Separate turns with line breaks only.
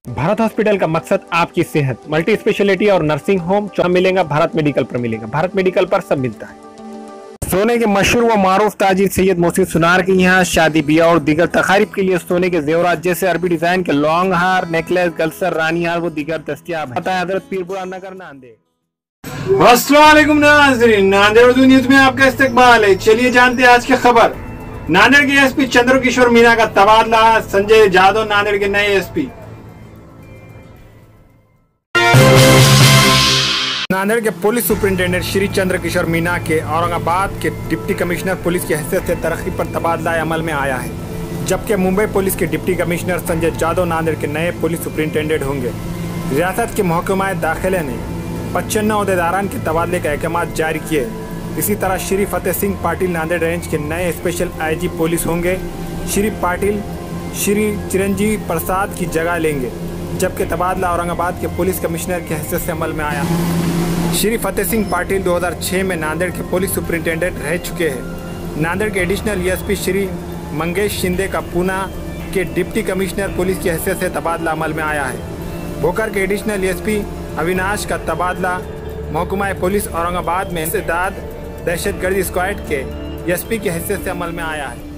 Bharat hospital का मकसद आपकी सेहत, मल्टी स्पेशलिटी और नर्सिंग होम मिलेगा। भारत मेडिकल पर मिलेगा। भारत मेडिकल पर सब मिलता है। सोने के मशहूर व मारूफ ताजिर सैयद मोहसिन सुनार के यहाँ शादी ब्याह और दीगर तकारीब के लिए सोने के जेवरात जैसे अरबी डिजाइन के लॉन्ग हार, नेकलेस, गलसर, रानी हार वो दीगर दस्तियाब है। हजरत पीरपुरा नगर नांदेड़।
अस्सलाम वालेकुम नाज़रीन, नांदेड़ उर्दू न्यूज में आपका इस्तकबाल है। चलिए जानते हैं आज की खबर। नांदेड़ के एसपी चंद्रकिशोर मीना का तबादला, संजय जादव नांदेड़ के नए एसपी। नांदेड़ के पुलिस सुपरिंटेंडेंट श्री चंद्रकिशोर मीना के औरंगाबाद के डिप्टी कमिश्नर पुलिस की हैसियत से तरक्की पर तबादला अमल में आया है, जबकि मुंबई पुलिस के डिप्टी कमिश्नर संजय जादव नांदेड़ के नए पुलिस सुपरिंटेंडेंट होंगे। रियासत के महकमा दाखिले ने 55 अहदेदारान के तबादले के अहकाम जारी किए। इसी तरह श्री फतेह सिंह पाटिल नांदेड़ रेंज के नए स्पेशल आईजी पुलिस होंगे। श्री पाटिल श्री चिरंजीवी प्रसाद की जगह लेंगे, जबकि तबादला औरंगाबाद के पुलिस कमिश्नर की हैसियत से अमल में आया। श्री फतेह सिंह पाटिल 2006 में नांदेड़ के पुलिस सुपरिंटेंडेंट रह चुके हैं। नांदेड़ के एडिशनल एसपी श्री मंगेश शिंदे का पूना के डिप्टी कमिश्नर पुलिस की हैसियत से तबादला अमल में आया है। भोकर के एडिशनल एसपी अविनाश का तबादला महकमा पुलिस औरंगाबाद में इंसदाद दहशतगर्दी स्क्वाड के एसपी की हैसियत से अमल में आया है।